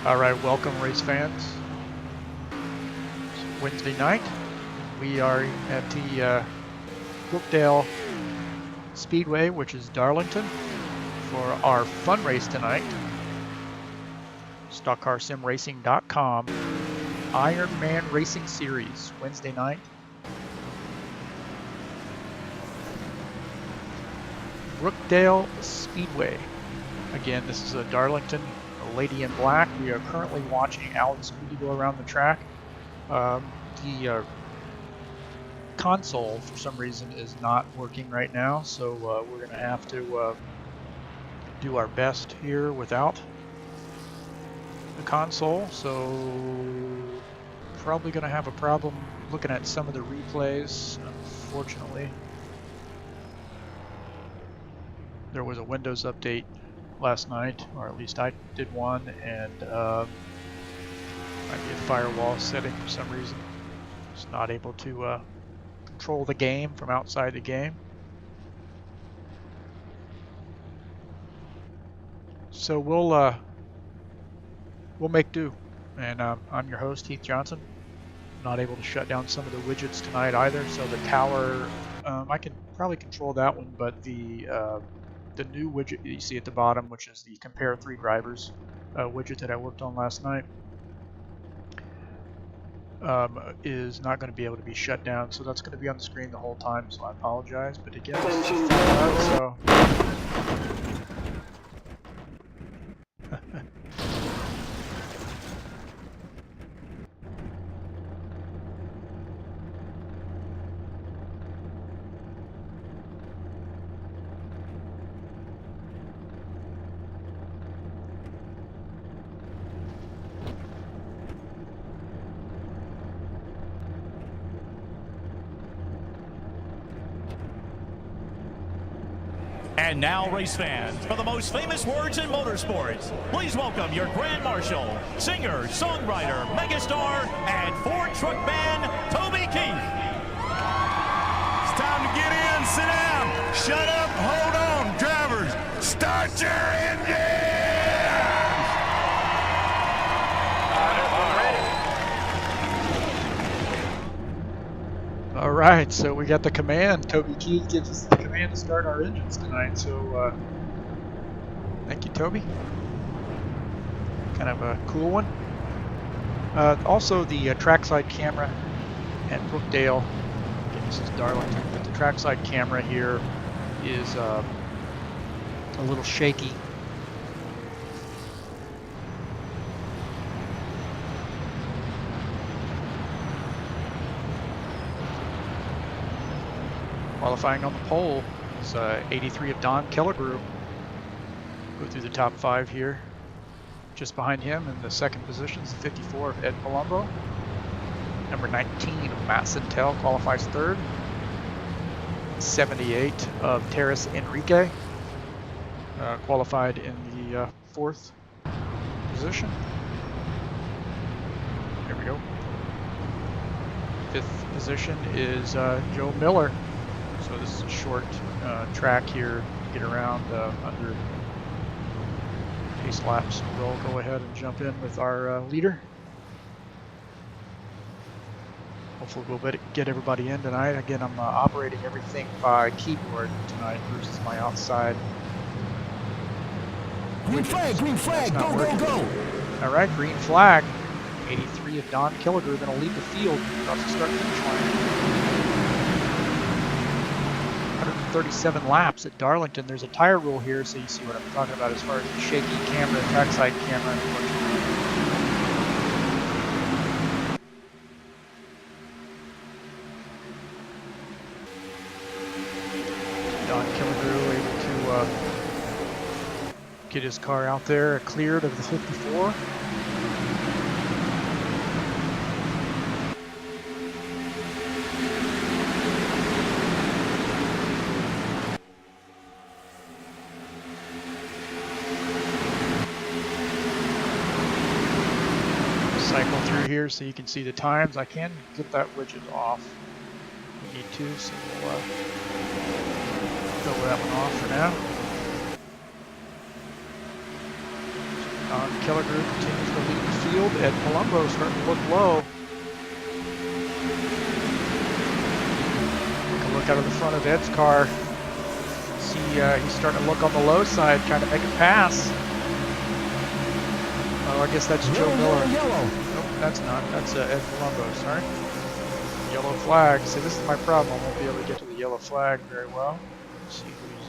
All right, welcome race fans. It's Wednesday night. We are at the Brookdale Speedway, which is Darlington, for our fun race tonight. StockCarSimRacing.com IronMan Racing Series, Wednesday night. Brookdale Speedway. Again, this is a Darlington, a lady in black. We are currently watching Alex Speedy go around the track. The console, for some reason, is not working right now, so we're going to have to do our best here without the console. So probably going to have a problem looking at some of the replays, unfortunately. There was a Windows update last night, or at least I did one, and might be a firewall setting for some reason. Just not able to control the game from outside the game. So we'll make do. And I'm your host, Heath Johnson. Not able to shut down some of the widgets tonight either. So the tower, I can probably control that one, but the new widget that you see at the bottom, which is the compare 3 drivers widget that I worked on last night, is not going to be able to be shut down. So that's going to be on the screen the whole time, so I apologize. But again, this is so And now, race fans, for the most famous words in motorsports, please welcome your Grand Marshal, singer, songwriter, megastar, and Ford truck band, Toby Keith. It's time to get in, sit down, shut up, hold on, drivers, start your engines! all right, so we got the command. Toby Keith gives us the command to start our engines tonight. So thank you, Toby. Kind of a cool one. Also, the trackside camera at Brookdale. Again, this is Darlington, but the trackside camera here is a little shaky. Qualifying on the pole is 83 of Don Kellegrew. Go through the top 5 here. Just behind him in the second position is 54 of Ed Palumbo. Number 19 of Matt Sintel qualifies third. 78 of Terrace Enrique qualified in the fourth position. There we go. Fifth position is Joe Miller. So this is a short track here to get around under pace laps. So we'll go ahead and jump in with our leader. Hopefully we'll get everybody in tonight. Again, I'm operating everything by keyboard tonight versus my outside. Green flag, go, go, go! All right, green flag. 83 of Don Kellegrew going to lead the field across the start-finish line. 137 laps at Darlington. There's a tire rule here, so you see what I'm talking about as far as the shaky camera, trackside camera. Don Kellegrew able to get his car out there, cleared of the 54. Cycle through here so you can see the times. I can get that widget off if we need to, so we'll throw that one off for now. Don Kelligrew continues to lead the field. Ed Palumbo starting to look low. Take a look out of the front of Ed's car. See, he's starting to look on the low side, trying to make a pass. Oh, I guess that's Joe Miller. Nope, that's not. That's Ed Palumbo, sorry. Yellow flag. See, this is my problem. I won't be able to get to the yellow flag very well. Let's see who's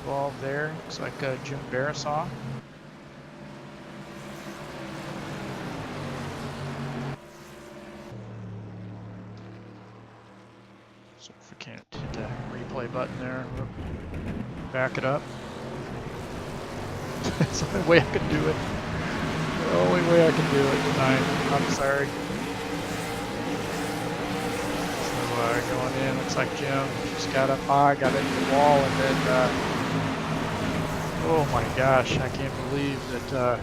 involved there. Looks like Jim Barasoff. So if we can't hit the replay button there, we'll back it up. That's the only way I can do it. The only way I can do it tonight. I'm sorry. So going in, looks like Jim just got up high, got into the wall, and then, oh my gosh, I can't believe that,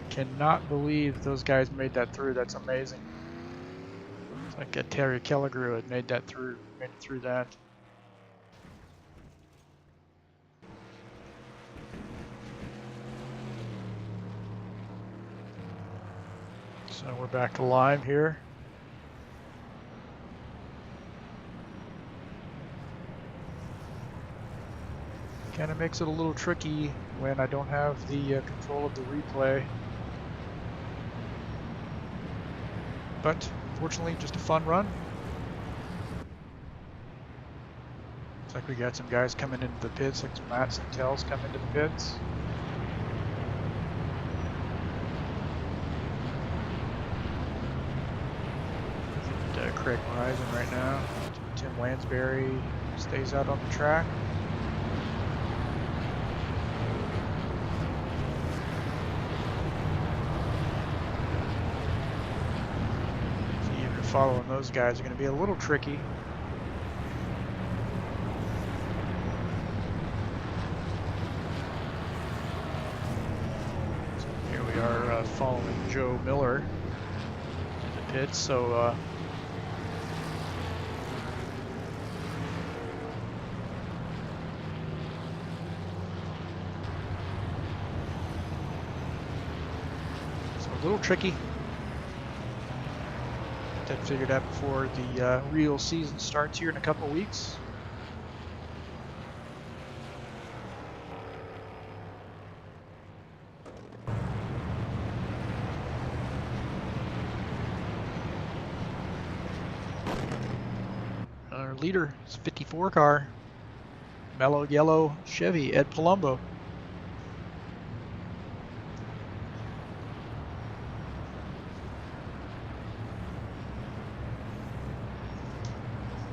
cannot believe those guys made that through. That's amazing. It's like Terry Kelligrew had made it through that. So we're back to live here. Kind of makes it a little tricky when I don't have the control of the replay. But fortunately, just a fun run. Looks like we got some guys coming into the pits, like some Matt Centels coming into the pits. Craig Horizon right now. Tim Lansbury stays out on the track. So even following those guys are going to be a little tricky. So here we are following Joe Miller in the pits. So a little tricky. Get that figured out before the real season starts here in a couple of weeks. Our leader is 54 car, mellow yellow Chevy, Ed Palumbo.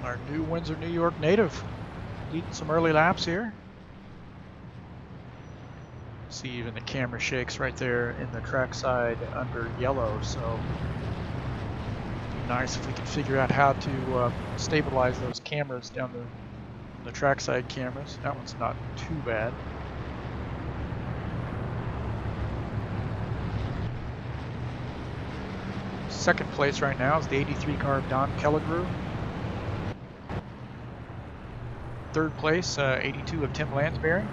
Our new Windsor, New York native, leading some early laps here. See, even the camera shakes right there in the trackside under yellow, so it'd be nice if we could figure out how to stabilize those cameras down the trackside cameras. That one's not too bad. Second place right now is the 83 car of Don Kelligrew. Third place, 82 of Tim Lansbury.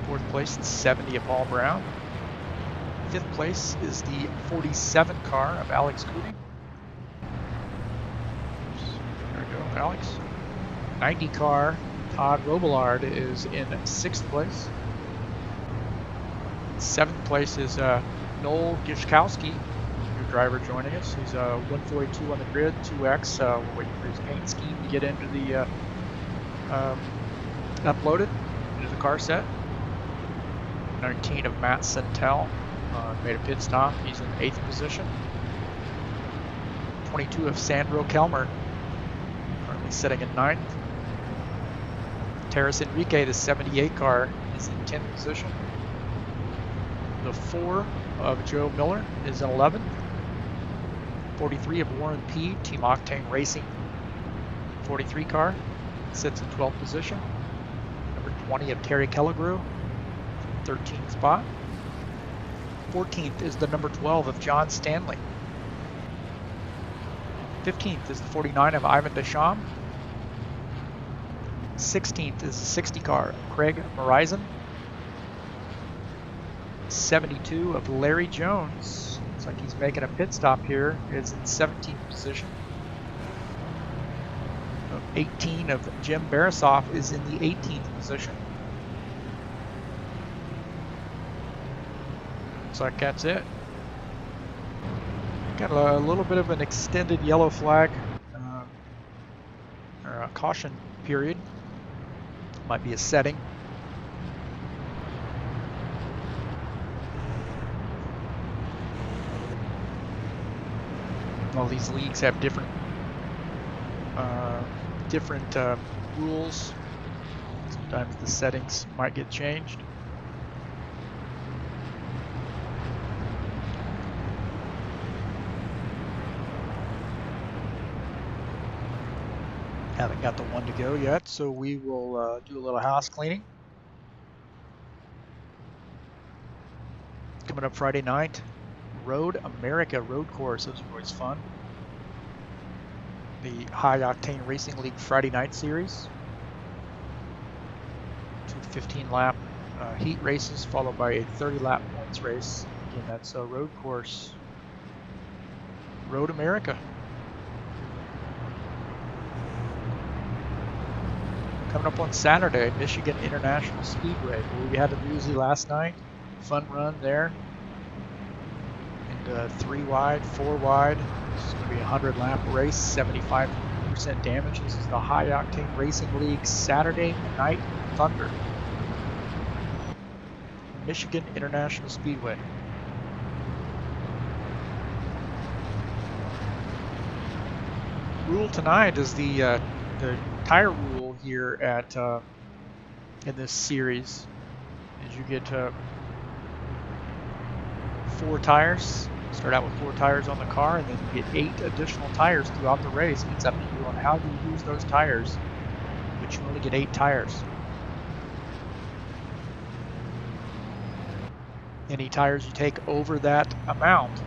Fourth place, 70 of Paul Brown. Fifth place is the 47 car of Alex Cootie. There we go, Alex. 90 car, Todd Robillard is in sixth place. Seventh place is Noel Gishkowski, new driver joining us. He's 142 on the grid, 2X. We're waiting for his paint scheme to get into the uploaded into the car set. 19 of Matt Centel made a pit stop. He's in 8th position. 22 of Sandro Kelmer, currently sitting in 9th. Terrace Enrique, the 78 car, is in 10th position. The 4 of Joe Miller is in 11th. 43 of Warren P, Team Octane Racing 43 car, sits in 12th position. Number 20 of Terry Kelligrew, 13th spot. 14th is the number 12 of John Stanley. 15th is the 49 of Ivan Deschamps. 16th is a 60 car, Craig Morizon. 72 of Larry Jones. Looks like he's making a pit stop here. Is in 17th position. 18 of Jim Barasoff is in the 18th position. Looks like that's it. Got a little bit of an extended yellow flag, or a caution period. Might be a setting. All these leagues have different rules. Sometimes the settings might get changed. Haven't got the one to go yet, so we will do a little house cleaning. Coming up Friday night, Road America Road Course. Those are always fun. The High Octane Racing League Friday Night Series. 2 15-lap heat races followed by a 30-lap points race. Again, that's a road course. Road America. Coming up on Saturday, Michigan International Speedway. We had a doozy last night. Fun run there. And 3 wide, 4 wide. This is going to be a 100-lap race, 75% damage. This is the High Octane Racing League Saturday Night Thunder. Michigan International Speedway. Rule tonight is the tire rule here at in this series. Is you get 4 tires. Start out with 4 tires on the car, and then you get 8 additional tires throughout the race. It's up to you on how you use those tires, but you only get 8 tires. Any tires you take over that amount,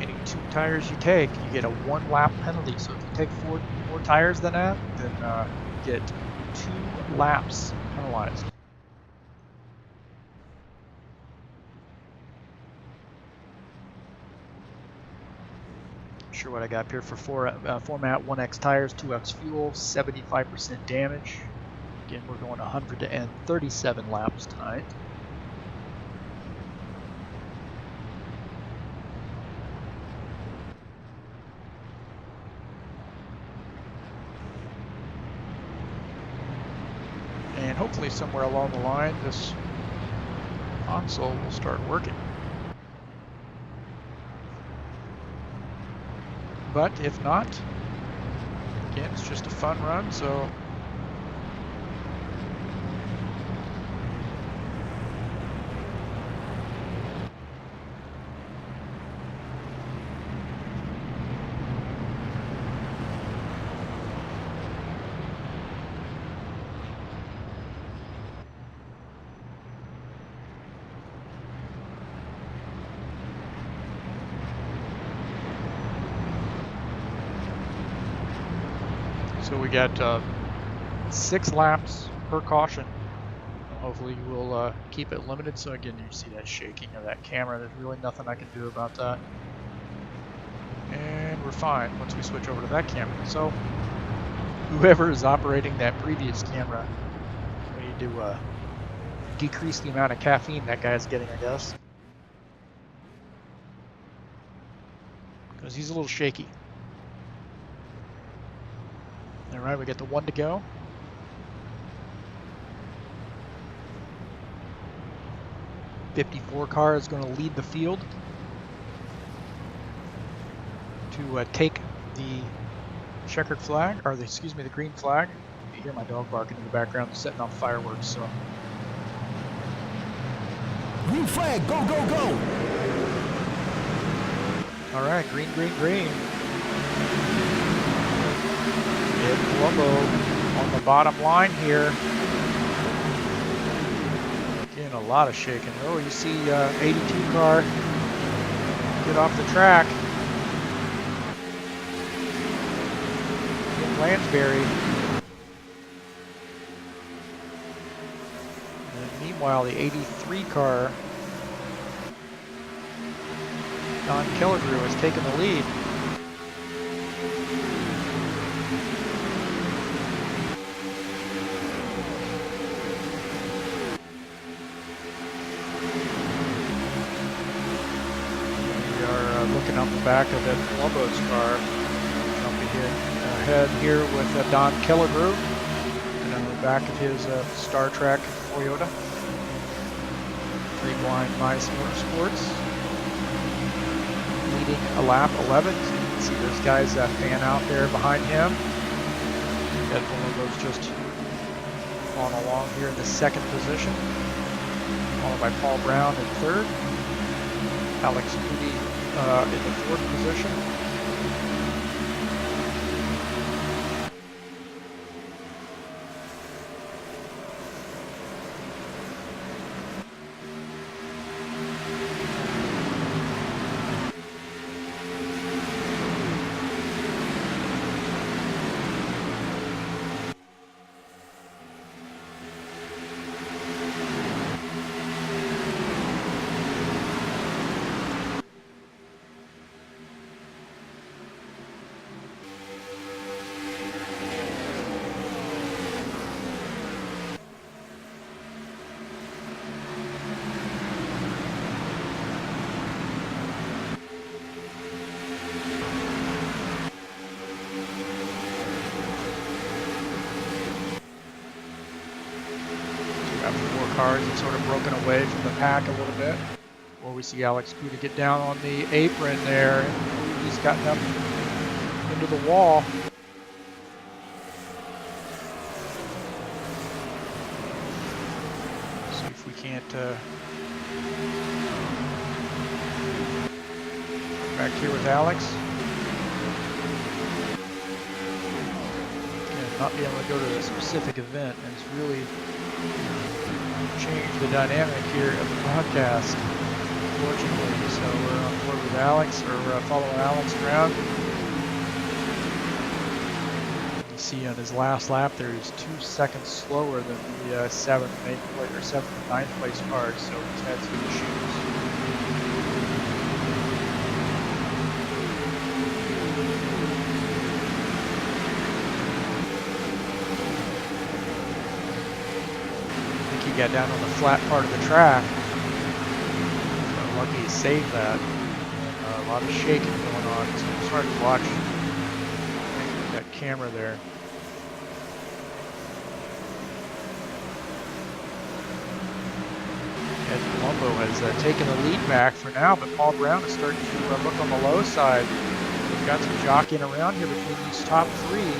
any 2 tires you take, you get a 1 lap penalty. So if you take 4 tires than that, then you get 2 laps penalized. Not sure what I got up here for format: 1X tires, 2X fuel, 75% damage. Again, we're going 137 laps tonight. And hopefully somewhere along the line this console will start working. But if not, again, it's just a fun run, so we got 6 laps per caution. Hopefully we'll keep it limited. So again, you see that shaking of that camera. There's really nothing I can do about that. And we're fine once we switch over to that camera. So whoever is operating that previous camera, we need to decrease the amount of caffeine that guy's getting, I guess. Because he's a little shaky. All right, we got the 1 to go. '54 car is going to lead the field to take the checkered flag, or the green flag. You hear my dog barking in the background, setting off fireworks. So, Green flag, go, go, go! all right, green, green, green. Colombo on the bottom line here. Again, a lot of shaking. Oh, you see 82 car get off the track. Jim Lansbury Meanwhile, the 83 car, Don Killigrew, has taken the lead. We are looking on the back of Ed Palumbo's car. Jumping ahead here with Don Killigrew. And on the back of his Star Trek Toyota. Three Blind Mice Motorsports. Leading a lap 11. So you can see those guys fan out there behind him. Ed Palumbo's just on along here in the second position. Followed by Paul Brown in third. Alex Moody in the fourth position. Cars have sort of broken away from the pack a little bit. Or we see Alex Kuda get down on the apron there. He's gotten up into the wall. See if we can't back here with Alex. And not being able to go to a specific event is really change the dynamic here of the broadcast, unfortunately. So we're on board with Alex, or following Alex around. You see on his last lap there, he's 2 seconds slower than the 7th and 9th place cars, so he's had some issues. He got down on the flat part of the track. So lucky he saved that. A lot of shaking going on. It's hard to watch that camera there. Ed Palumbo has taken the lead back for now, but Paul Brown is starting to look on the low side. We've got some jockeying around here between these top three.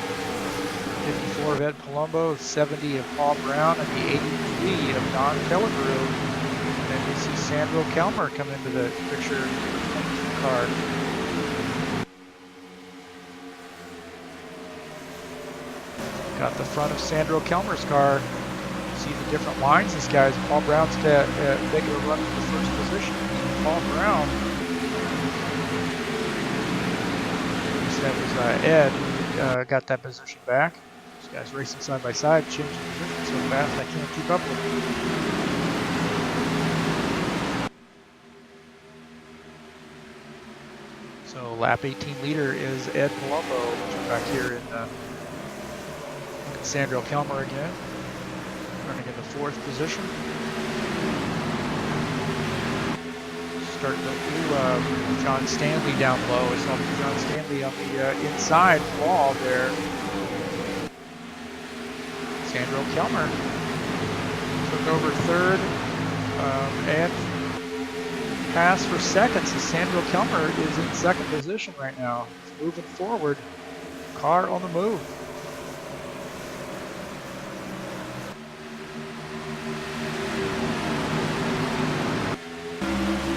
54 of Ed Palumbo, 70 of Paul Brown, and the 83 of Don Killigrew. And then we see Sandro Kelmer come into the picture in the car. Got the front of Sandro Kelmer's car. See the different lines this guy's. Paul Brown's making a run for the first position. Paul Brown. That was Ed. Got that position back. These guys racing side by side, changing position so fast I can't keep up with them. So lap 18 leader is Ed Palumbo. Back here in Sandro Kelmer again, running in the fourth position. Starting to do John Stanley down low. I saw John Stanley on the inside wall there. Sandro Kelmer took over third and passed for second. So Sandro Kelmer is in second position right now. He's moving forward. Car on the move.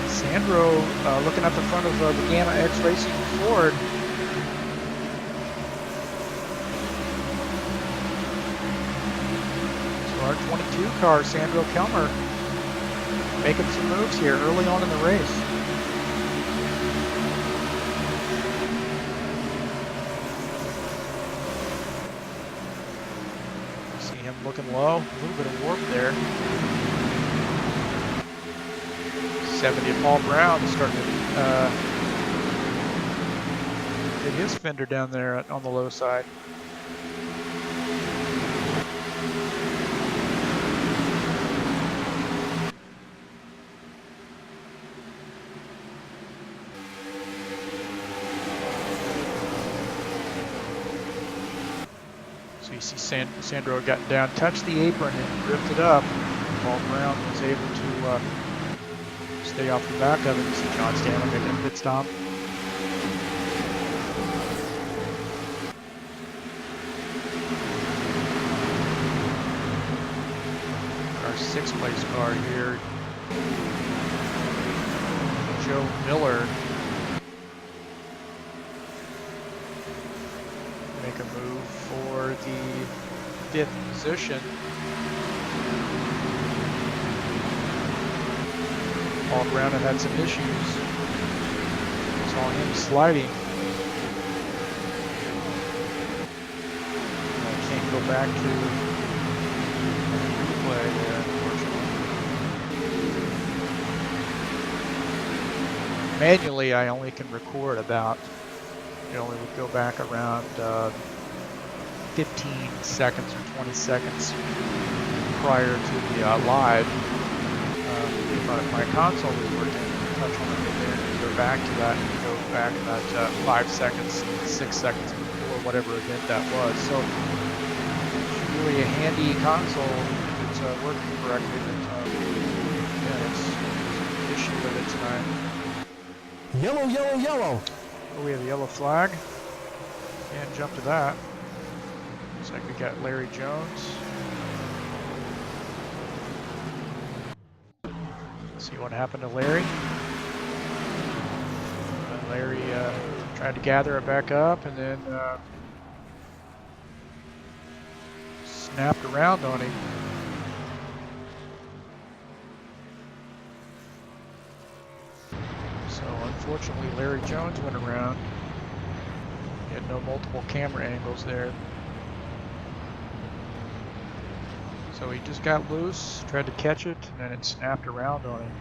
Sandro looking at the front of the Gamma X Racing Ford. So our 22 car, Sandro Kelmer, making some moves here early on in the race. See him looking low, a little bit of warp there. 70. Paul Brown is starting to hit his fender down there on the low side. So you see Sandro got down, touched the apron and drifted up. Paul Brown was able to stay off the back of it. You see John Stanley making a pit stop. Our sixth place car here, Joe Miller, make a move for the 5th position. Paul Brown had some issues. Saw him sliding. I can't go back to replay there, unfortunately. Manually, I only can record about, it only would go back around 15 seconds or 20 seconds prior to the live. My console is working. Touch on it there and go back to that, and go back about 5 seconds, 6 seconds before whatever event that was. So it's really a handy console if it's working correctly. But yeah, it's an issue with it tonight. Yellow, yellow, yellow. Oh, we have a yellow flag. Can't jump to that. Looks like we got Larry Jones. See what happened to Larry. Larry tried to gather it back up and then snapped around on him. So unfortunately Larry Jones went around. He had no multiple camera angles there. So he just got loose, tried to catch it, and then it snapped around on him.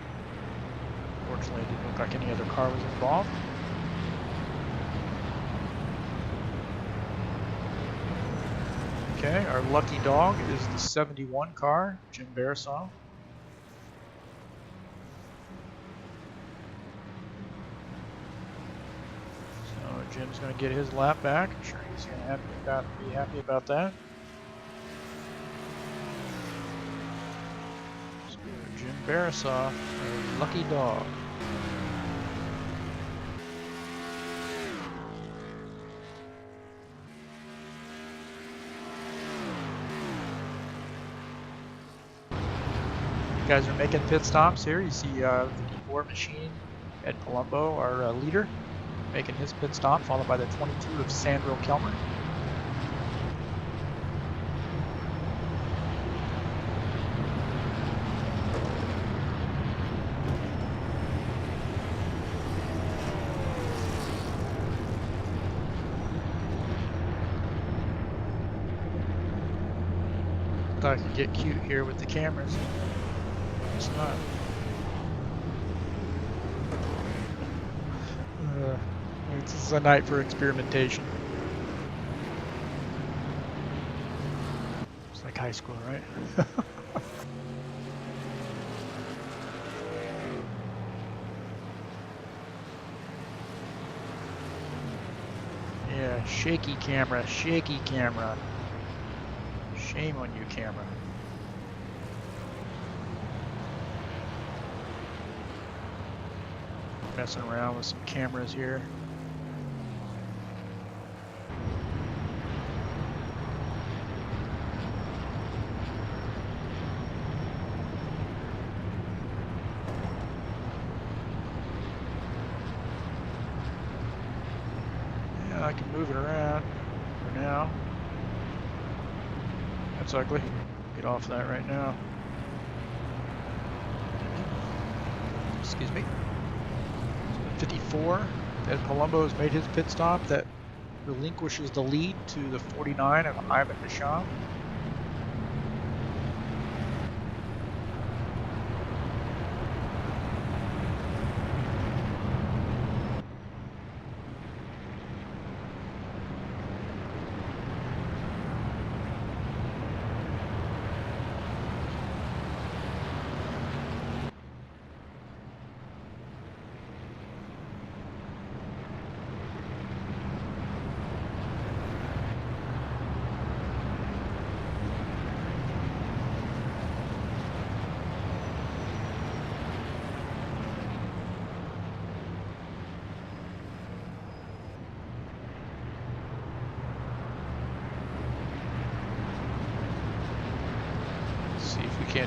Fortunately, it didn't look like any other car was involved. Okay, our lucky dog is the 71 car, Jim Barisal. So Jim's going to get his lap back. I'm sure he's going to be happy about that. Jim Barisal, a lucky dog. You guys are making pit stops here. You see the War Machine at Palumbo, our leader, making his pit stop, followed by the 22 of Sandro Kelmer. I could get cute here with the cameras. It's not. This is a night for experimentation. It's like high school, right? Yeah, shaky camera, shaky camera. Shame on you, camera. Messing around with some cameras here. Yeah, I can move it around for now. That's ugly. Get off that right now. Excuse me. 54. Ed Palumbo has made his pit stop. That relinquishes the lead to the 49 of Ivan Deschamps.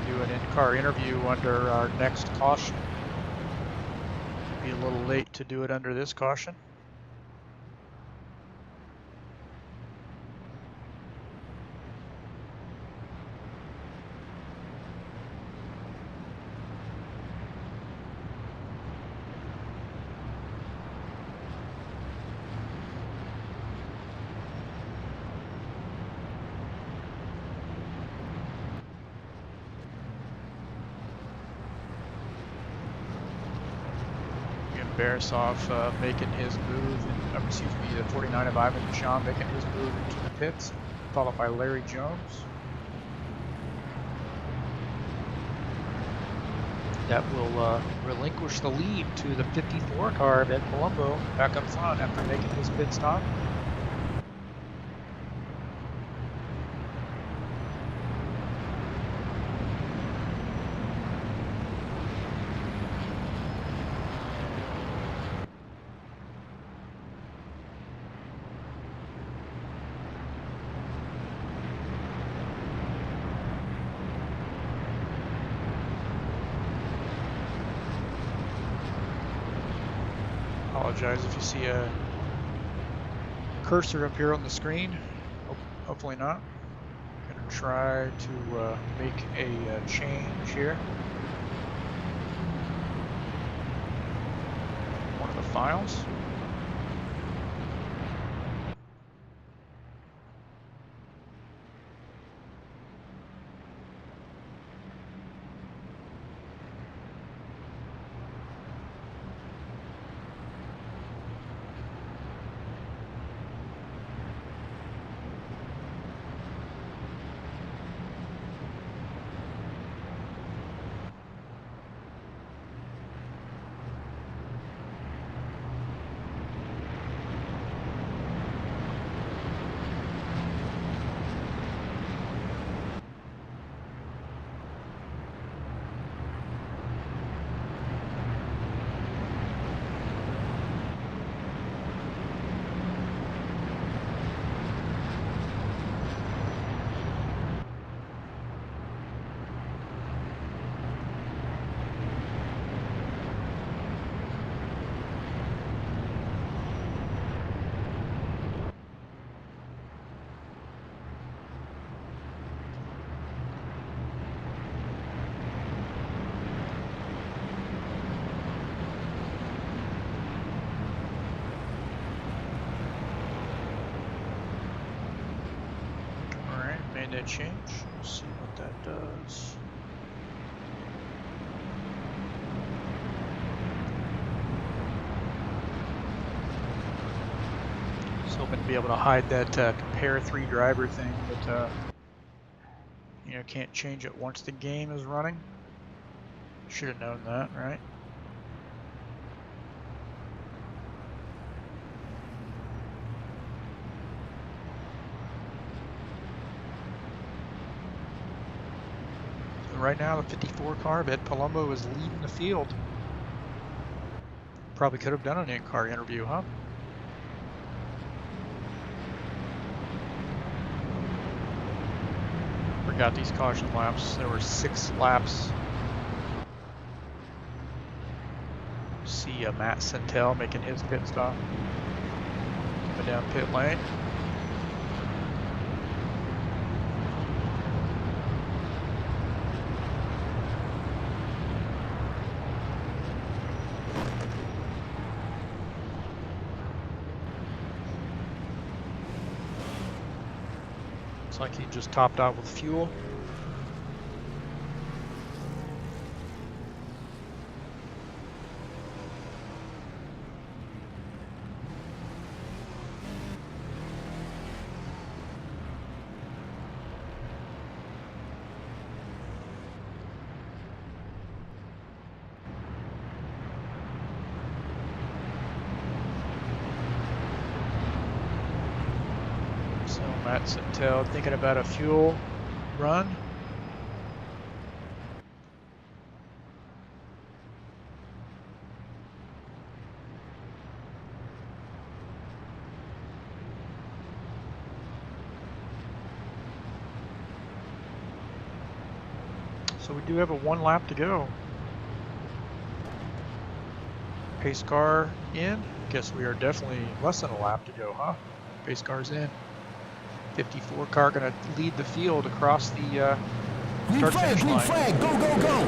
do an in-car interview under our next caution. Be a little late to do it under this caution. Barisov making his move, excuse me, the 49 of Ivan Sean making his move into the pits, followed by Larry Jones. That will relinquish the lead to the 54 car of Ed Palumbo back up front after making his pit stop. Apologize if you see a cursor up here on the screen. Hopefully not. I'm going to try to make a change here. One of the files. That change. Let's see what that does. So I'm going to be able to hide that compare 3 driver thing, but you know, can't change it once the game is running. Should have known that, right? Right now, the 54 car of Ed Palumbo is leading the field. Probably could have done an in-car interview, huh? Forgot these caution laps. There were 6 laps. See Matt Santel making his pit stop. Coming down pit lane. Looks like he just topped out with fuel. Matt Santel thinking about a fuel run. So we do have a 1 lap to go. Pace car in. Guess we are definitely less than a lap to go, huh? Pace car's in. 54 car gonna lead the field across the Green start-finish line. flag, go, go, go!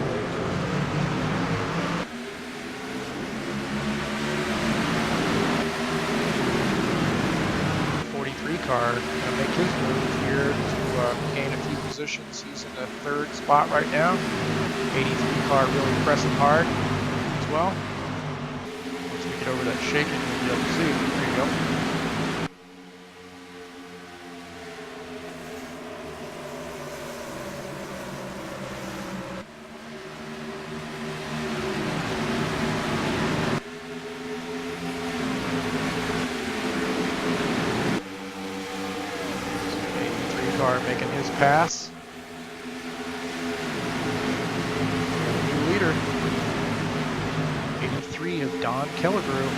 43 car gonna make his move here to gain a few positions. He's in the 3rd spot right now. 83 car really pressing hard as well. Once we get over that shaking, we'll be able to see. There you go. Car making his pass. New leader. 83 of Don Kellegrew.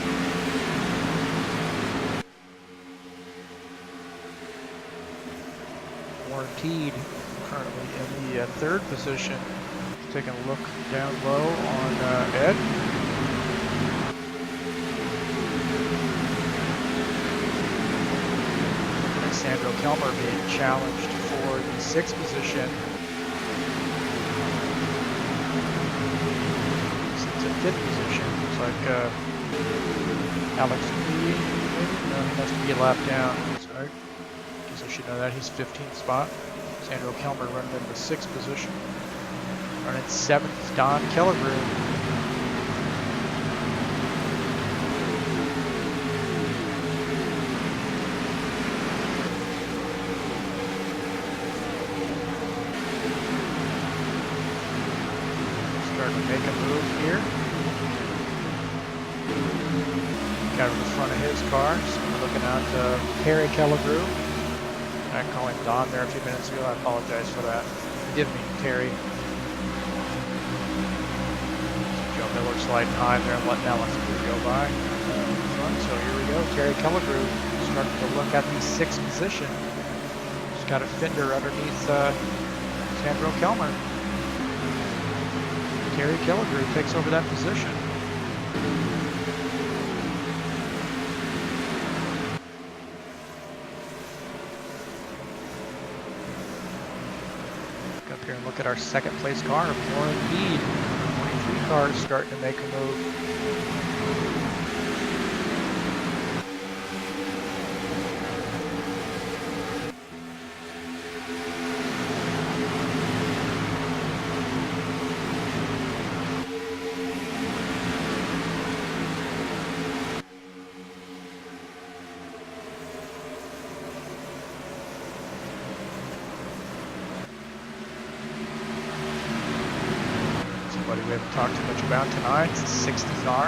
Warranted currently in the 3rd position. Taking a look down low on Ed. Sandro Kelmer being challenged for the 6th position. It's a 5th position. Looks like Alex Lee. No, he must be a lap down. Sorry. Guess I should know that. He's 15th spot. Sandro Kelmer running in the 6th position. Running 7th, Don Kellegrew. Make a move here. Got in the front of his car. So we're looking at Harry Kellegrew. I called him Don there a few minutes ago. I apologize for that. Forgive me, Terry. Joe Miller sliding high there and letting Alex go by. So here we go. Terry Kellegrew starting to look at the 6th position. Just got a fender underneath Sandro Kelmer. Terry Kellegrew takes over that position. Look up here and look at our 2nd place car, Warren Beed. 23 cars starting to make a move. We haven't talked too much about tonight. It's the 60 car.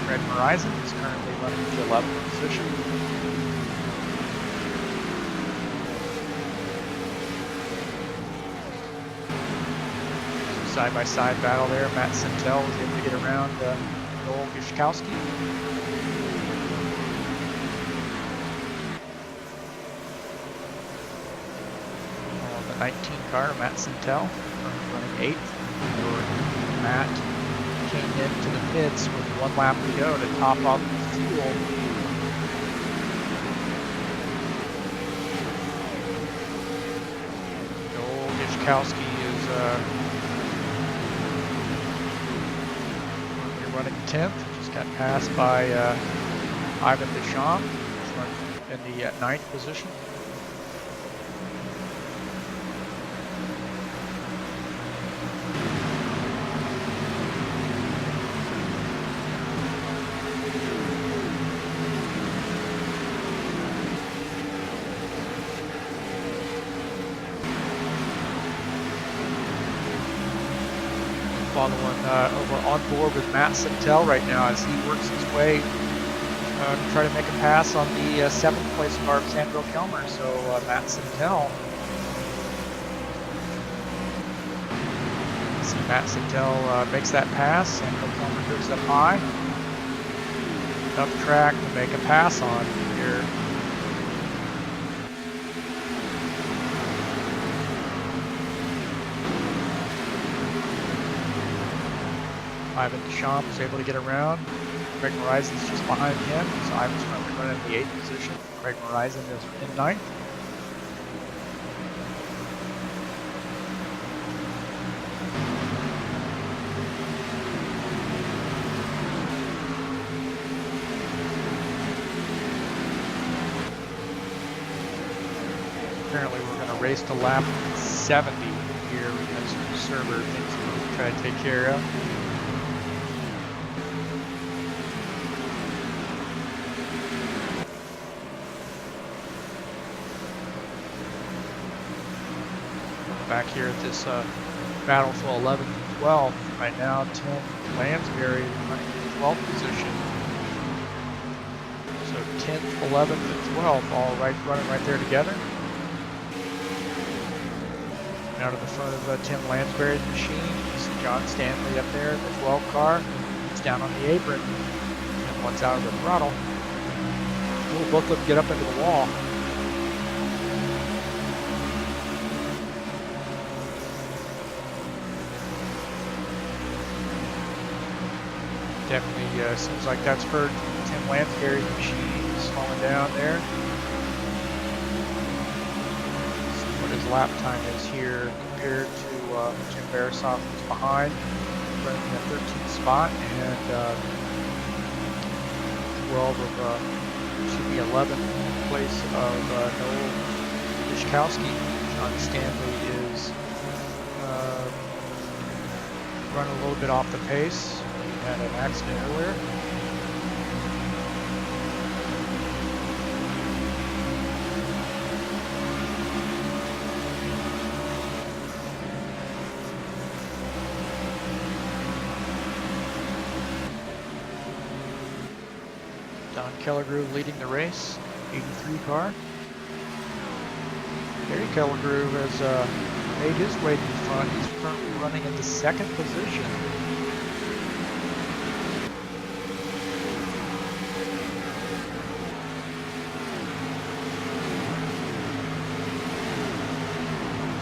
Red Horizon is currently running the 11th position. Side-by-side battle there. Matt Sintel was able to get around Noel Gishkowski. On the 19 car, Matt Sintel running 8th. Matt came into the pits with 1 lap to go to top off the fuel. Noel Gishkowski is running 10th. Just got passed by Ivan Deschamps in the 9th position. Following over on board with Matt Sintel right now as he works his way to try to make a pass on the 7th place car of Sandro Kelmer. So Matt Sintel. See Matt Sintel makes that pass. Sandro Kelmer goes up high. Tough track to make a pass on here. Ivan Deschamps was able to get around. Craig Morizon's just behind him, so Ivan's currently running in the 8th position. Craig Morizon is in 9th. Apparently we're going to race to lap 70 here because the server thinks we'll try to take care of. Back here at this battle for 11th and 12th. Right now, Tim Lansbury running in 12th position. So 10th, 11th, and 12th all running right there together. Out of the front of Tim Lansbury's machine, you see John Stanley up there in the 12 car. He's down on the apron, and once out of the throttle, we'll both of them get up into the wall. Definitely seems like that's hurt Tim Lansbury's machine slowing down there. What his lap time is here compared to Jim Barasoff, who's behind, running in the 13th spot, and 11th place of Noel Wischkowski. John Stanley is running a little bit off the pace. He had an accident earlier. Don Kellergrove leading the race, 83 car. Gary Kellergrove has made his way to the front. He's currently running in the 2nd position.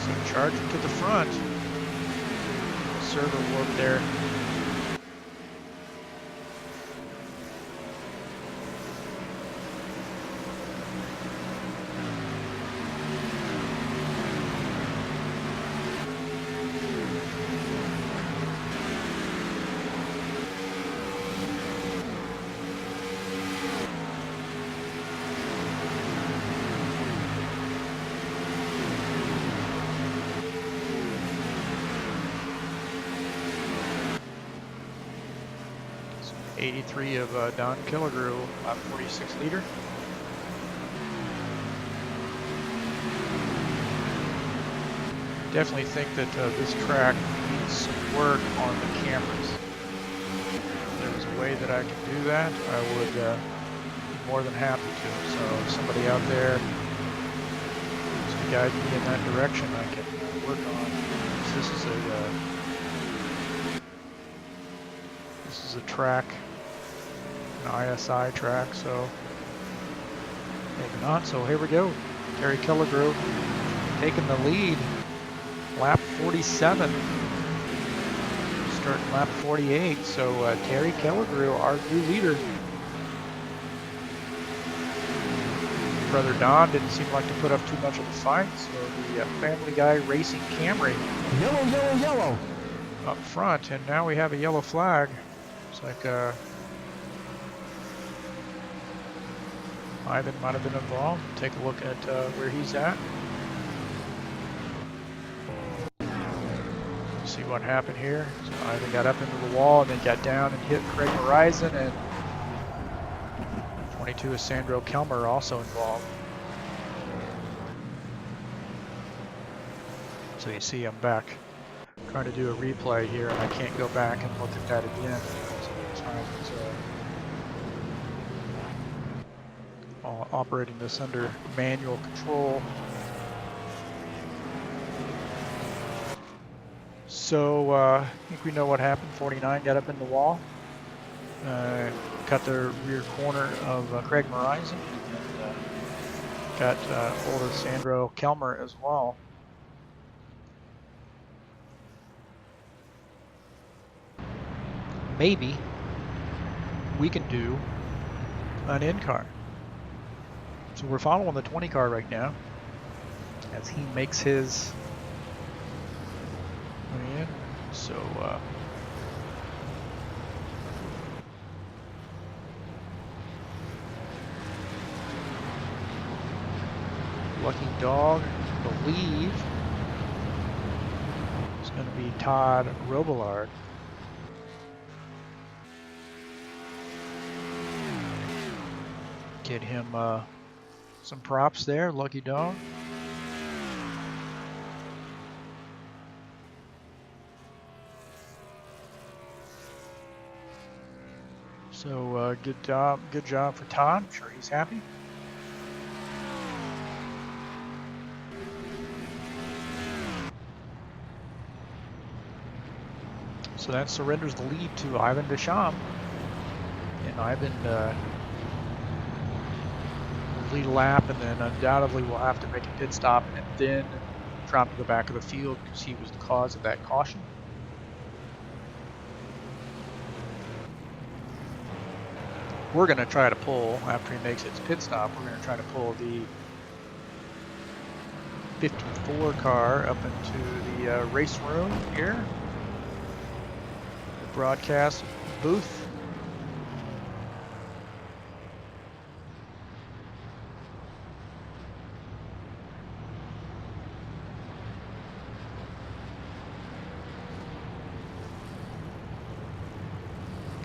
So charging to the front. Server warp there. So 83 of Don Kellergrove, 46 liter. Definitely think that this track needs some work on the cameras. If there was a way that I could do that, I would be more than happy to. So if somebody out there wants to guide me in that direction, I can work on. This is a track, an ISI track, so maybe not. So here we go. Terry Kellergrove taking the lead. Lap 47, starting lap 48, so Terry Kellergrove, our new leader. Brother Don didn't seem like to put up too much of a fight, so the Family Guy Racing Camry. Yellow, yellow, yellow. Up front, and now we have a yellow flag. It's like Ivan might have been involved. Take a look at where he's at. See what happened here. So Ivan got up into the wall and then got down and hit Craig Morizon, and 22 is Sandro Kelmer also involved. So you see I'm back trying to do a replay here, and I can't go back and look at that again. Operating this under manual control. So I think we know what happened. 49 got up in the wall, cut the rear corner of Craig Morizon, and got hold of Sandro Kelmer as well. maybe we can do an in car. So we're following the 20 car right now as he makes his way in. So Lucky Dog, I believe, is going to be Todd Robillard. Get him some props there, Lucky Dog. So good job for Todd. I'm sure he's happy. So that surrenders the lead to Ivan Deschamps, and Ivan will lead a lap, and then undoubtedly will have to make a pit stop and then drop to the back of the field because he was the cause of that caution. We're going to try to pull, after he makes his pit stop, we're going to try to pull the 54 car up into the race room here, the broadcast booth.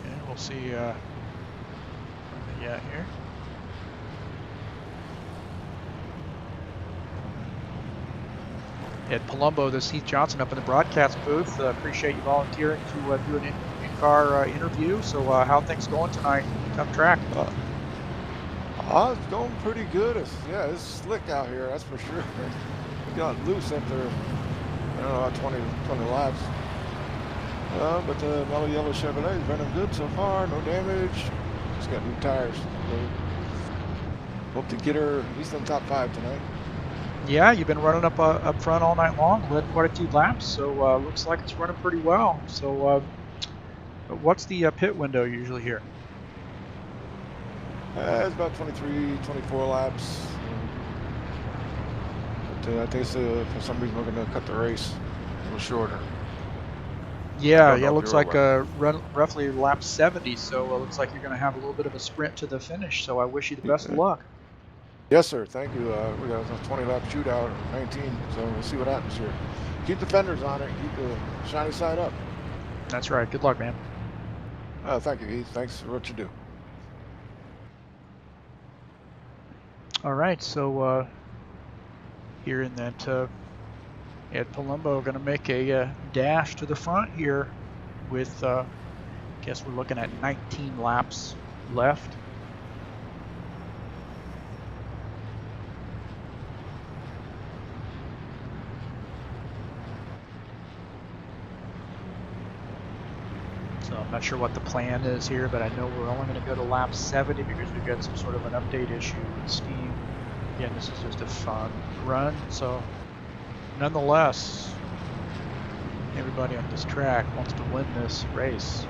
Okay, we'll see. Yeah, here. At Palumbo, this is Heath Johnson up in the broadcast booth. Appreciate you volunteering to do an in-car interview. So how are things going tonight? Tough track. It's going pretty good. It's slick out here, that's for sure. We got loose after, I don't know, 20 laps. But the Mellow Yellow Chevrolet is running good so far, no damage. Just got new tires. So hope to get her at least in the top 5 tonight. Yeah, you've been running up front all night long, led quite a few laps, so looks like it's running pretty well. So what's the pit window usually here? It's about 23, 24 laps. But I think for some reason we're going to cut the race a little shorter. Yeah, it looks like roughly lap 70, so it looks like you're going to have a little bit of a sprint to the finish, so I wish you the best of luck. Yes, sir. Thank you. We got a 20-lap shootout, 19, so we'll see what happens here. Keep the fenders on it. Keep the shiny side up. That's right. Good luck, man. Thank you, Heath. Thanks for what you do. All right, so here in that at Palumbo, going to make a dash to the front here with, I guess we're looking at 19 laps left. So I'm not sure what the plan is here, but I know we're only going to go to lap 70 because we've got some sort of an update issue with Steam. Again, this is just a fun run, so nonetheless, everybody on this track wants to win this race.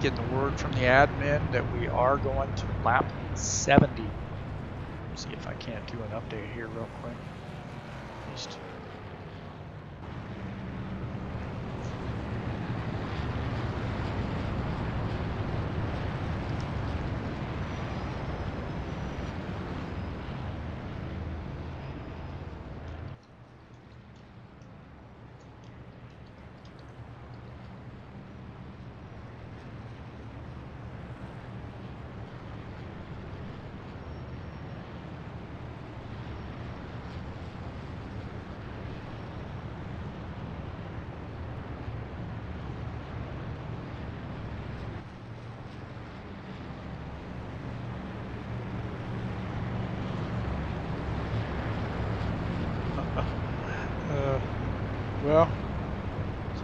Getting the word from the admin that we are going to lap 70. See if I can't do an update here real quick. Just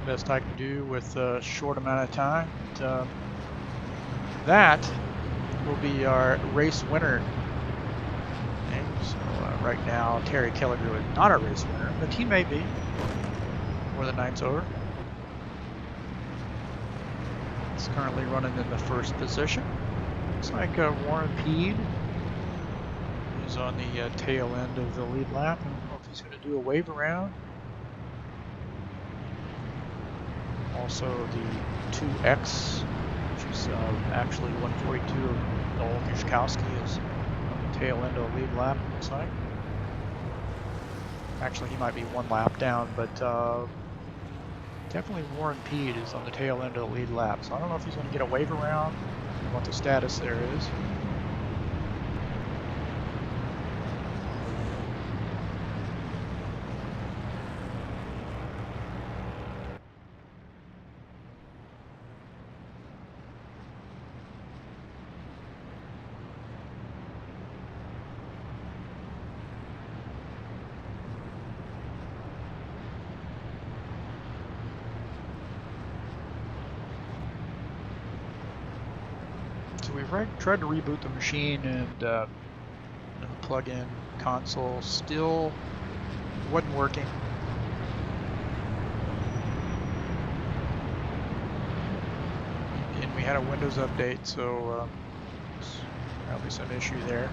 best I can do with a short amount of time. But, that will be our race winner. Okay, so right now Terry Kelligrew is not our race winner, but he may be before the night's over. He's currently running in the first position. Looks like Warren Peed is on the tail end of the lead lap. I don't know if he's going to do a wave around. Also the 2X, which is actually 142 of Noel Kishkowski, is on the tail end of the lead lap, looks like. Actually, he might be one lap down, but definitely Warren Peed is on the tail end of the lead lap. So I don't know if he's going to get a wave around and what the status there is. So we've tried to reboot the machine and plug in console, still wasn't working. And we had a Windows update, so there's probably some issue there.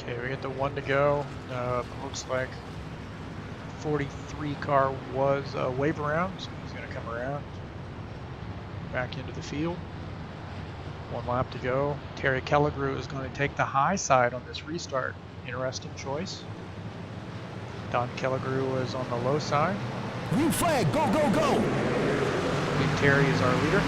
Okay, we get the one to go. Looks like 43 car was a wave around, so he's going to come around back into the field. One lap to go. Terry Kelligrew is going to take the high side on this restart. Interesting choice. Don Kelligrew is on the low side. Green flag, go, go, go! Big Terry is our leader.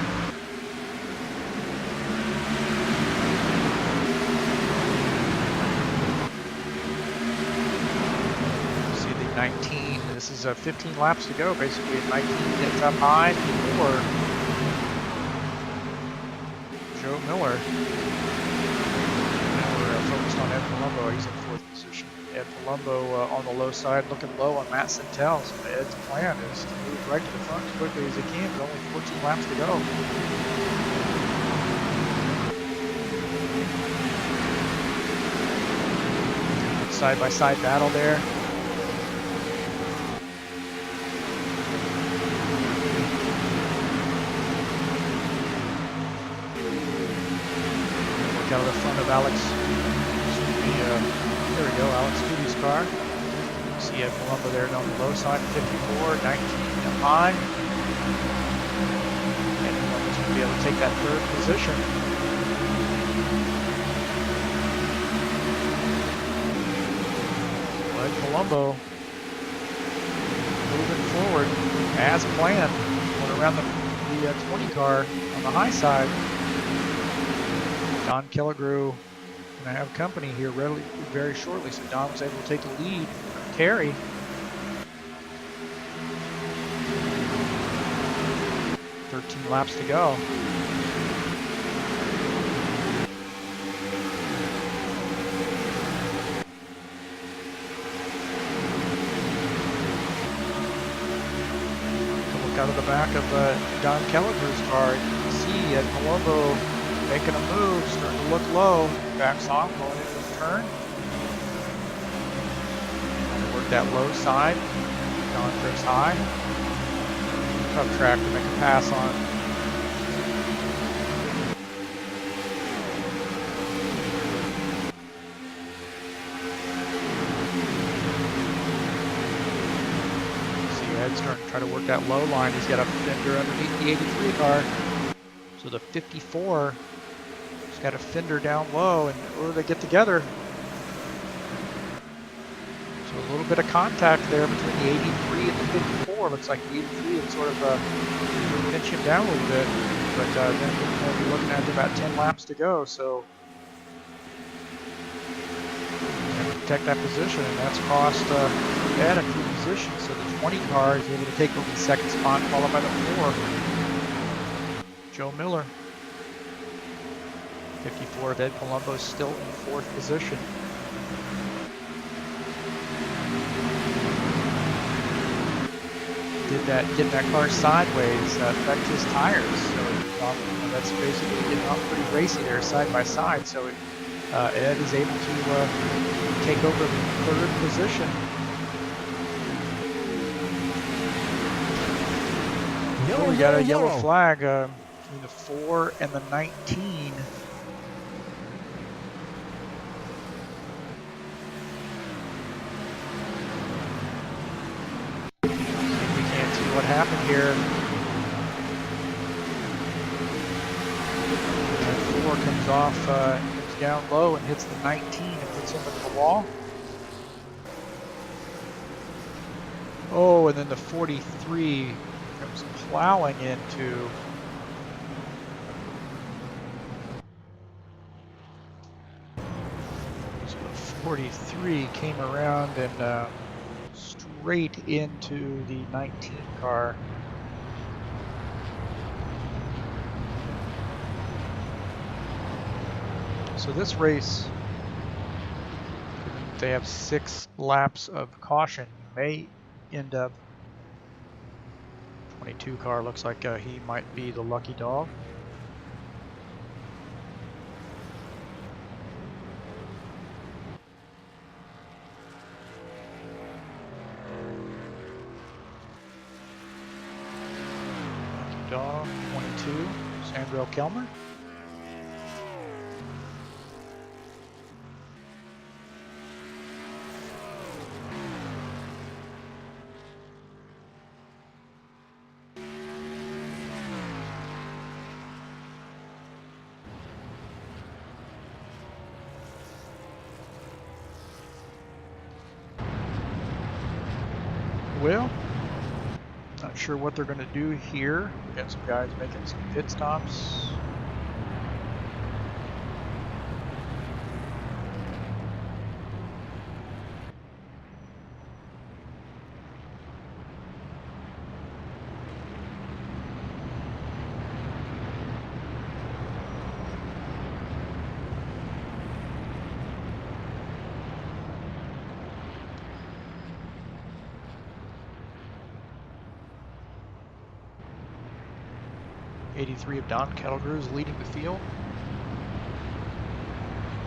See the 19. This is 15 laps to go. Basically, at 19 gets up high for Joe Miller. Now we're focused on Ed Palumbo. He's in fourth position. Ed Palumbo on the low side, looking low on Matt Santel. So Ed's plan is to move right to the front as quickly as he can, but only 14 laps to go. Side-by-side battle there. Look out of the front of Alex. There we go, Alex Stubbe's car. See Ed Palumbo there on the low side, 54, 19 up high. Ed Palumbo's going to be able to take that third position. Ed Palumbo moving forward as planned. Going around the 20 car on the high side. Don Kelligrew going to have company here very shortly, so Don was able to take the lead from Terry. .13 laps to go. Look out of the back of Don Kelligrew's car. You can see Ed Palumbo making a move, starting to look low. Backs off, going into the turn. Working that low side. Don drifts high. Tough track to make a pass on. See Ed starting to try to work that low line. He's got a fender underneath the 83 car. So the 54 has got a fender down low, and they get together. So a little bit of contact there between the 83 and the 54. Looks like the 83 would sort of pinch him down a little bit. But then we'll be looking at about 10 laps to go. So protect that position, and that's cost Ed a few positions. So the 20 car is able to take over the second spot, followed by the 4. Joe Miller. 54 of Ed Palumbo still in 4th position. Getting that car sideways affect his tires. So that's basically getting off pretty racy there, side by side. So Ed is able to take over the 3rd position. We got a yellow flag between the 4 and the 19. What happened here? That 4 comes off, comes down low and hits the 19 and puts him into the wall. Oh, and then the 43 comes plowing into. So the 43 came around and straight into the 19 car. So this race, they have 6 laps of caution. May end up, 22 car looks like he might be the lucky dog. Dog 22, Sandrell Kelmer. Well, not sure what they're going to do here. We got some guys making some pit stops. '83 of Don Kettlegrue is leading the field.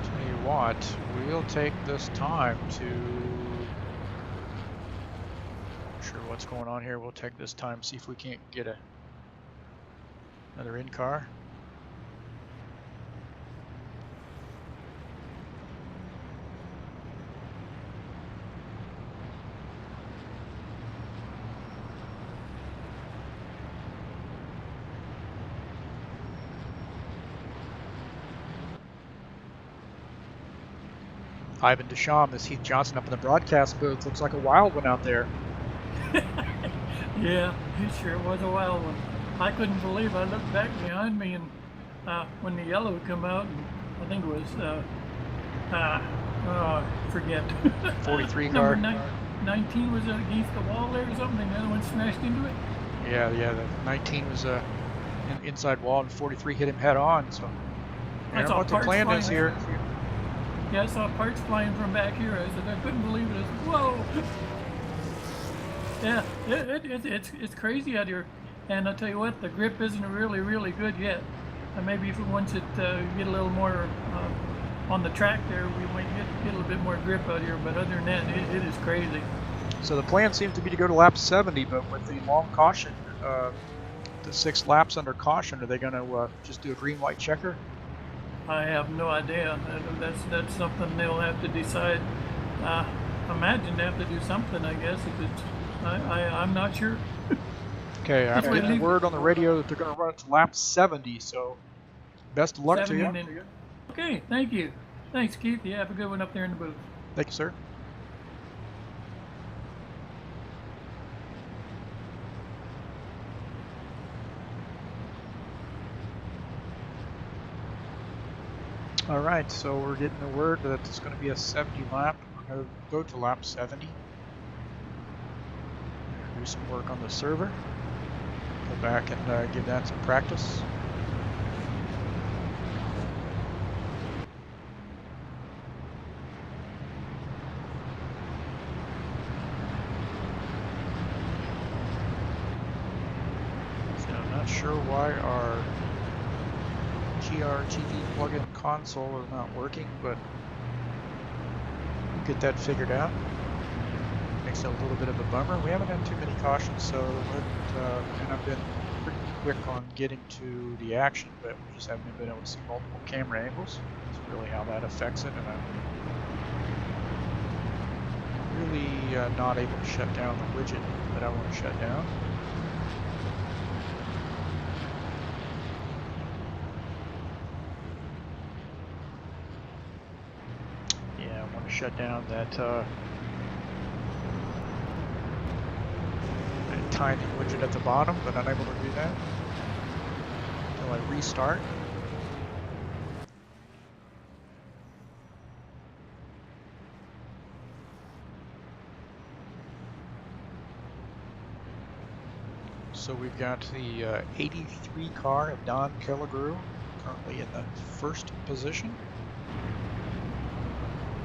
Tell you what, we'll take this time to. Not sure what's going on here. We'll take this time, see if we can't get another in-car. Ivan Deschamps, this Heath Johnson up in the broadcast booth. Looks like a wild one out there. Yeah, it sure was a wild one. I couldn't believe. I looked back behind me, and when the yellow would come out, and I think it was forget. 43 car. Number 19 was against the wall there or something. The other one smashed into it. Yeah. The 19 was inside wall, and 43 hit him head on. So I don't know what the plan is here. Yeah, I saw parts flying from back here. I said I couldn't believe it. I said, whoa! Yeah, it's crazy out here. And I'll tell you what, the grip isn't really good yet. Maybe if once it get a little more on the track there, we might get a little bit more grip out here. But other than that, it is crazy. So the plan seems to be to go to lap 70, but with the long caution, the 6 laps under caution, are they going to just do a green-white checker? I have no idea. That's something they'll have to decide. Imagine they have to do something, I guess. If it's, I'm not sure. Okay, I'm getting word on the radio that they're going to run it to lap 70, so best of luck to you. Okay, thank you. Thanks, Keith. Yeah, have a good one up there in the booth. Thank you, sir. All right, so we're getting the word that it's going to be a 70 lap. We're going to go to lap 70. Do some work on the server. Go back and give that some practice. So I'm not sure why our GRTV plug-in console is not working, but we'll get that figured out. Makes it a little bit of a bummer. We haven't had too many cautions, so and I've been pretty quick on getting to the action, but we just haven't been able to see multiple camera angles. That's really how that affects it, and I'm really not able to shut down the widget that I want to shut down. Shut down that timing widget at the bottom, but unable to do that until I restart. So we've got the 83 car of Don Killigrew currently in the first position.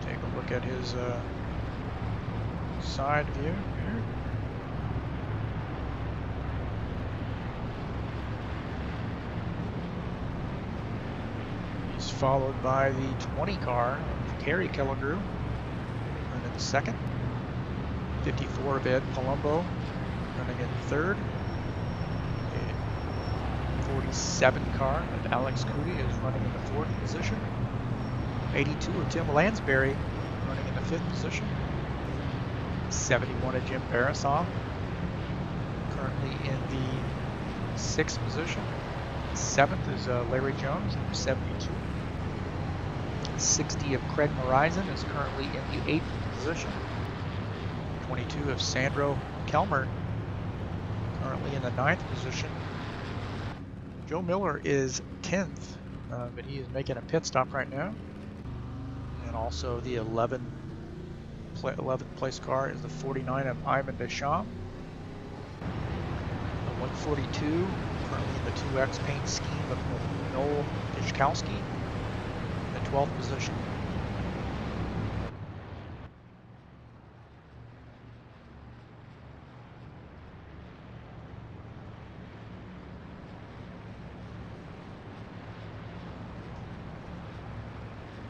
Take a look at his side view here. He's followed by the 20 car of Kerry Killigrew, running in second. 54 of Ed Palumbo running in third. A 47 car of Alex Cootie is running in the fourth position. 82 of Tim Lansbury running in the fifth position. 71 of Jim Barasoff currently in the sixth position. Seventh is Larry Jones in 72. 60 of Craig Morizon is currently in the eighth position. 22 of Sandro Kelmer currently in the ninth position. Joe Miller is 10th, but he is making a pit stop right now. And also the 11th place car is the 49 of Ivan Deschamps. The 142, currently in the 2X paint scheme of Noel Dishkowski, in the 12th position.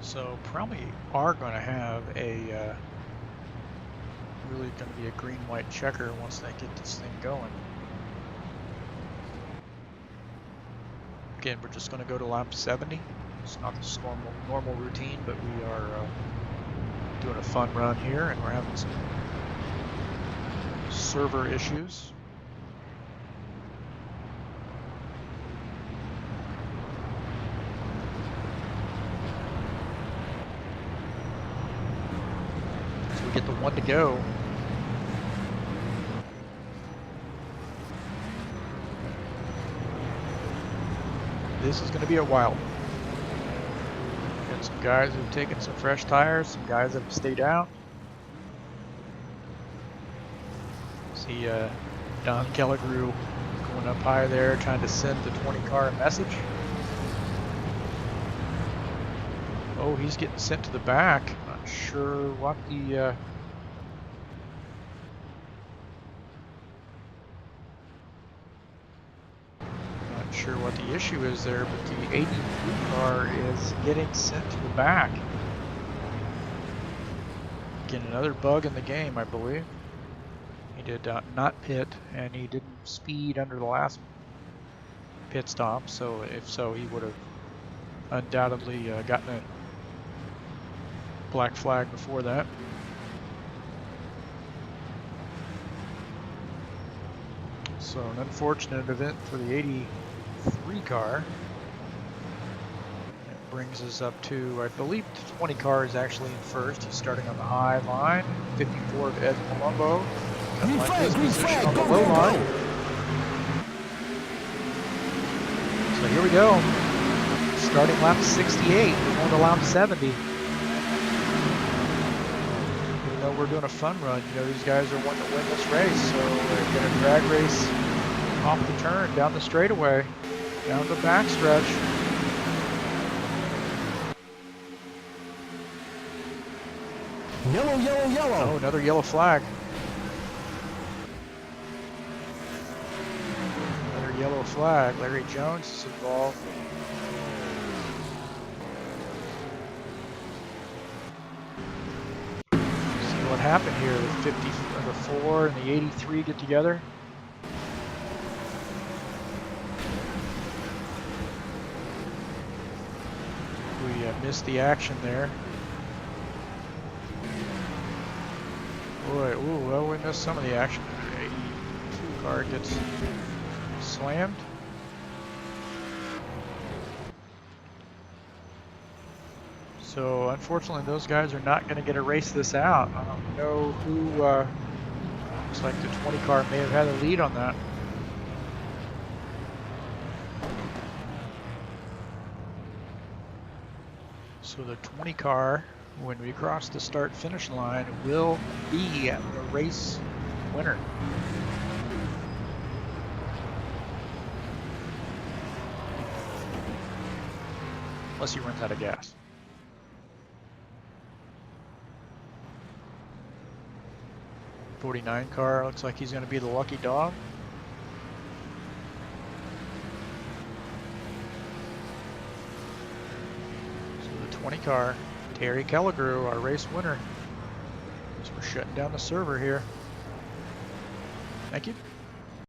So probably are going to have a really going to be a green-white checker once they get this thing going. Again, we're just going to go to lap 70. It's not this normal routine, but we are doing a fun run here, and we're having some server issues. Get the one to go. This is going to be a wild one. Got some guys who've taken some fresh tires, some guys that have stayed out. See Don Killigrew going up high there, trying to send the 20 car a message. Oh, he's getting sent to the back. Not sure what the issue is there, but the 83 car is getting sent to the back. Again, another bug in the game, I believe. did not pit, and he didn't speed under the last pit stop, so if so, he would have undoubtedly gotten a black flag before that. So an unfortunate event for the 83 car. It brings us up to, I believe, the 20 car is actually in first. He's starting on the high line. 54 of Ed Palumbo. Green flag, green flag, On the go, low go, line. go. So here we go. Starting lap 68. We're going to lap 70. Even though we're doing a fun run, you know, these guys are wanting to win this race. So we're going to drag race off the turn, down the straightaway, down the backstretch. Yellow, yellow, yellow. Oh, another yellow flag. Another yellow flag. Larry Jones is involved. See what happened here. The 50, the 4 and the 83 get together. We missed the action there. Boy, ooh, well, we missed some of the action. The 82 car gets slammed. So, unfortunately, those guys are not going to get to race this out. I don't know who, looks like the 20 car may have had a lead on that. So the 20 car, when we cross the start finish line, will be the race winner. Unless he runs out of gas. '49 car looks like he's going to be the lucky dog. So the 20 car, Terry Kelligrew, our race winner. We're shutting down the server here. Thank you.